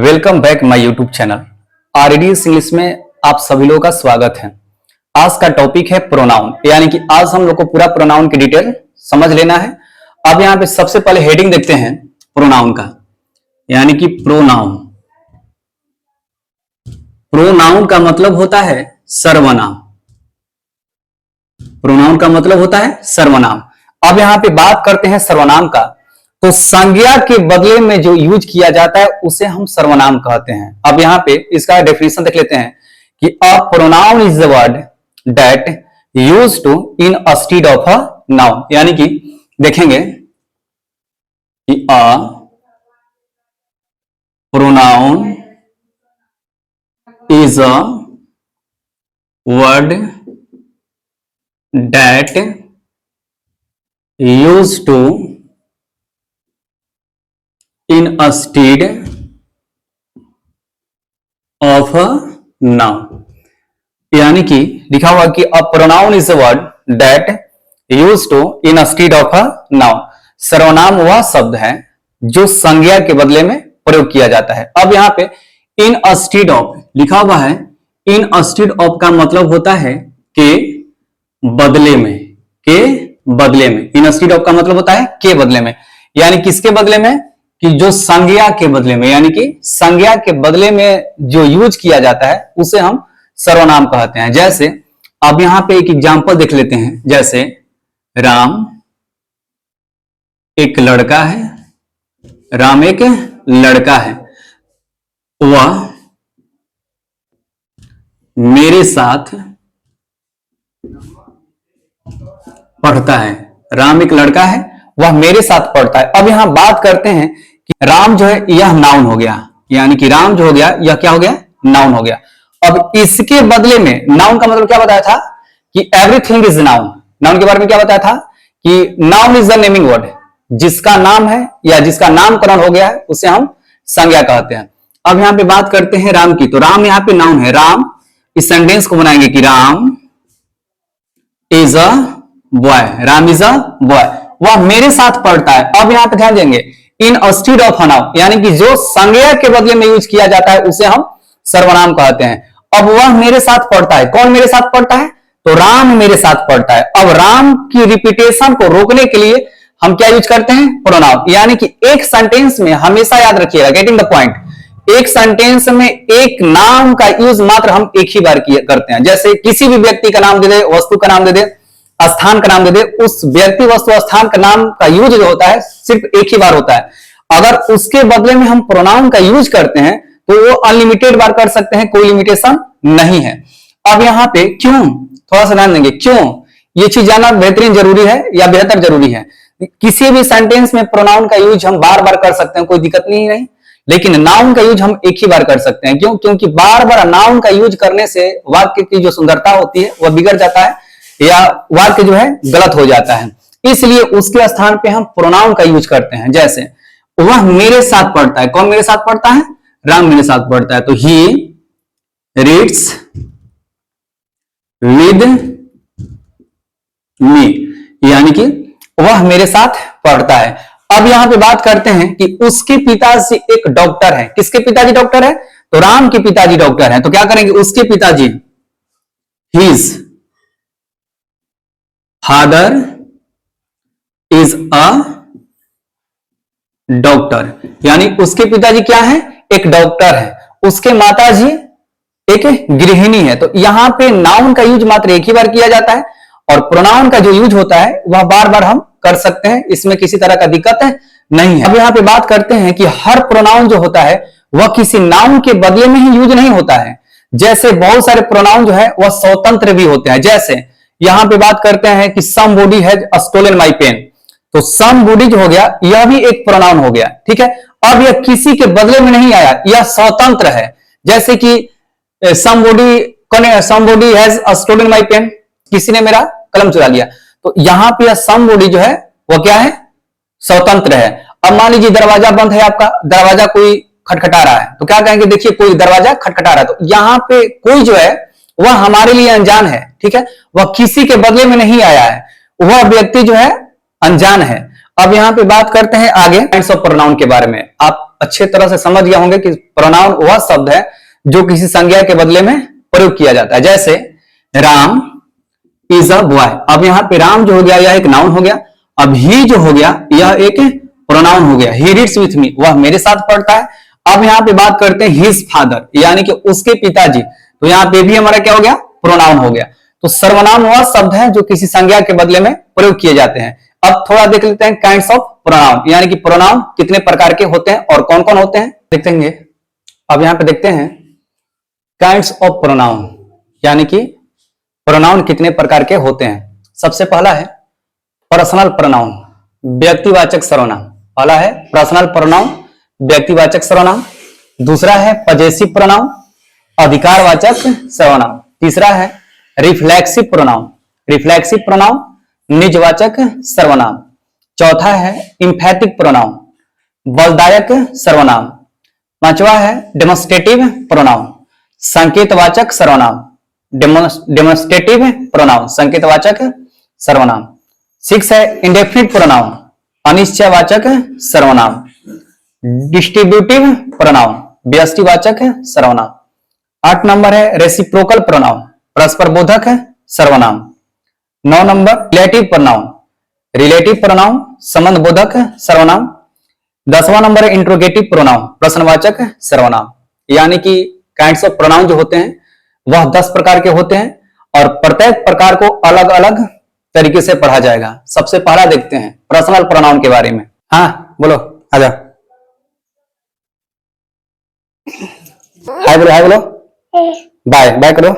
Welcome back my YouTube channel RDS English में आप सभी लोगों का स्वागत है। आज का टॉपिक है प्रोनाउन, यानी कि आज हम लोग को पूरा प्रोनाउन की डिटेल समझ लेना है। अब यहाँ पे सबसे पहले हेडिंग देखते हैं प्रोनाउन का, यानी कि प्रोनाउन। प्रोनाउन का मतलब होता है सर्वनाम। प्रोनाउन का मतलब होता है सर्वनाम। अब यहाँ पे बात करते हैं सर्वनाम का, तो संज्ञा के बदले में जो यूज किया जाता है उसे हम सर्वनाम कहते हैं। अब यहाँ पे इसका डेफिनेशन देख लेते हैं कि a pronoun is the word that use to इन स्टीड ऑफ अ नाउन, यानी कि देखेंगे कि a pronoun is a word that use to in a stead of a noun, यानी कि लिखा हुआ कि a pronoun is a word that used to in a stead of a noun। सर्वनाम वह शब्द है जो संज्ञा के बदले में प्रयोग किया जाता है। अब यहाँ पे in a stead of लिखा हुआ है। in a stead of का मतलब होता है के बदले में, के बदले में। in a stead of का मतलब होता है के बदले में, यानी किसके बदले में, कि जो संज्ञा के बदले में, यानी कि संज्ञा के बदले में जो यूज किया जाता है उसे हम सर्वनाम कहते हैं। जैसे अब यहां पे एक एग्जांपल देख लेते हैं, जैसे राम एक लड़का है, राम एक लड़का है, वह मेरे साथ पढ़ता है। राम एक लड़का है, वह मेरे साथ पढ़ता है। अब यहां बात करते हैं कि राम जो है यह नाउन हो गया, यानी कि राम जो हो गया यह क्या हो गया, नाउन हो गया। अब इसके बदले में नाउन का मतलब क्या बताया था कि एवरीथिंग इज नाउन। नाउन के बारे में क्या बताया था कि noun is the naming word, जिसका नाम है या जिसका नामकरण हो गया है उसे हम संज्ञा कहते हैं। अब यहां पे बात करते हैं राम की, तो राम यहां पे नाउन है। राम, इस सेंटेंस को बनाएंगे कि Ram is a boy, Ram is a boy, वह मेरे साथ पढ़ता है। अब यहां पे ध्यान देंगे इन स्टीड ऑफ नाउन, यानी कि जो संज्ञा के बदले में यूज किया जाता है उसे हम सर्वनाम कहते हैं। अब वह मेरे साथ पढ़ता है, कौन मेरे साथ पढ़ता है, तो राम मेरे साथ पढ़ता है। अब राम की रिपीटेशन को रोकने के लिए हम क्या यूज करते हैं, प्रोनाउन। यानी कि एक सेंटेंस में हमेशा याद रखिएगा, गेटिंग द पॉइंट, एक सेंटेंस में एक नाम का यूज मात्र हम एक ही बार करते हैं। जैसे किसी भी व्यक्ति का नाम दे दे, वस्तु का नाम दे दे, स्थान का नाम दे दे, उस व्यक्ति वस्तु स्थान का नाम का यूज जो होता है सिर्फ एक ही बार होता है। अगर उसके बदले में हम प्रोनाउन का यूज करते हैं तो वो अनलिमिटेड बार कर सकते हैं, कोई लिमिटेशन नहीं है। अब यहां पे क्यों, थोड़ा सा ध्यान देंगे, क्यों ये चीज जानना बेहतरीन जरूरी है या बेहतर जरूरी है। किसी भी सेंटेंस में प्रोनाउन का यूज हम बार बार कर सकते हैं, कोई दिक्कत नहीं, लेकिन नाउन का यूज हम एक ही बार कर सकते हैं। क्यों, क्योंकि बार बार नाउन का यूज करने से वाक्य की जो सुंदरता होती है वह बिगड़ जाता है या वाक्य जो है गलत हो जाता है। इसलिए उसके स्थान पे हम प्रोनाउन का यूज करते हैं। जैसे वह मेरे साथ पढ़ता है, कौन मेरे साथ पढ़ता है, राम मेरे साथ पढ़ता है, तो ही रीड्स विद मी, यानी कि वह मेरे साथ पढ़ता है। अब यहां पे बात करते हैं कि उसके पिताजी एक डॉक्टर है। किसके पिताजी डॉक्टर है, तो राम के पिताजी डॉक्टर है, तो क्या करेंगे, उसके पिताजी, his father is a doctor, यानी उसके पिताजी क्या है, एक डॉक्टर है, उसके माताजी एक गृहिणी है। तो यहां पे नाउन का यूज मात्र एक ही बार किया जाता है और प्रोनाउन का जो यूज होता है वह बार बार हम कर सकते हैं, इसमें किसी तरह का दिक्कत नहीं है। अब यहां पे बात करते हैं कि हर प्रोनाउन जो होता है वह किसी नाउन के बदले में ही यूज नहीं होता है। जैसे बहुत सारे प्रोनाउन जो है वह स्वतंत्र भी होते हैं। जैसे यहां पे बात करते हैं कि somebody has stolen my pen, तो somebody जो हो गया यह भी एक प्रोनाउन हो गया, ठीक है। अब यह किसी के बदले में नहीं आया, यह स्वतंत्र है। जैसे कि somebody has stolen my pen, किसी ने मेरा कलम चुरा लिया, तो यहां पे यह somebody जो है वह क्या है, स्वतंत्र है। अब मान लीजिए दरवाजा बंद है, आपका दरवाजा कोई खटखटा रहा है, तो क्या कहेंगे, देखिए कोई दरवाजा खटखटा रहा है, तो यहां पे कोई जो है वह हमारे लिए अनजान है, ठीक है, वह किसी के बदले में नहीं आया है, वह व्यक्ति जो है अनजान है। अब यहां पे बात करते हैं आगे टाइप्स ऑफ प्रोनाउन के बारे में। आप अच्छे तरह से समझ गए होंगे कि प्रोनाउन वह शब्द है जो किसी संज्ञा के बदले में प्रयोग किया जाता है। जैसे राम इज अ बॉय, अब यहाँ पे राम जो हो गया यह एक नाउन हो गया। अब ही जो हो गया यह एक प्रोनाउन हो गया। ही रीड्स विथ मी, वह मेरे साथ पढ़ता है। अब यहाँ पे बात करते हैं हिज फादर, यानी कि उसके पिताजी, तो यहाँ पे भी हमारा क्या हो गया, प्रोनाउन हो गया। तो सर्वनाम वह शब्द है जो किसी संज्ञा के बदले में प्रयोग किए जाते हैं। अब थोड़ा देख लेते हैं काइंड्स ऑफ प्रोनाउन, यानी कि प्रोनाउन कितने प्रकार के होते हैं और कौन कौन होते हैं देखेंगे। अब यहाँ पे देखते हैं काइंड्स ऑफ प्रोनाउन, यानी कि प्रोनाउन कितने प्रकार के होते हैं। सबसे पहला है पर्सनल प्रोनाउन, व्यक्तिवाचक सर्वनाम। पहला है पर्सनल प्रोनाउन, व्यक्तिवाचक सर्वनाम। दूसरा है पजेसिव प्रोनाउन, अधिकारवाचक सर्वनाम। तीसरा है रिफ्लेक्सिव प्रोनाउन, रिफ्लेक्सिव प्रोनाउन, निजवाचक सर्वनाम। चौथा है इंफैटिक प्रोनाउन, बलदायक सर्वनाम। पांचवा है डेमोन्स्ट्रेटिव प्रोनाउन, संकेतवाचक सर्वनाम, डेमोन्स्ट्रेटिव प्रोनाउन, संकेतवाचक सर्वनाम। 6 है इंडेफिनिट प्रोनाउन, अनिश्चयवाचक सर्वनाम। डिस्ट्रीब्यूटिव प्रोनाउन, व्यष्टिवाचक सर्वनाम। 8 नंबर है रेसिप्रोकल प्रोनाउन, परस्पर बोधक सर्वनाम। 9 number relative pronoun, relative pronoun, संबंध बोधक सर्वनाम। 10वां नंबर है इंट्रोगेटिव प्रोनाउन, प्रश्नवाचक सर्वनाम। यानी कि काइंड्स ऑफ प्रोनाउन जो होते हैं वह 10 प्रकार के होते हैं और प्रत्येक प्रकार को अलग अलग तरीके से पढ़ा जाएगा। सबसे पहला देखते हैं पर्सनल प्रोनाउन के बारे में। हाँ बोलो, आजा। हाय बोलो, हाय बोलो, बाय बाय करो।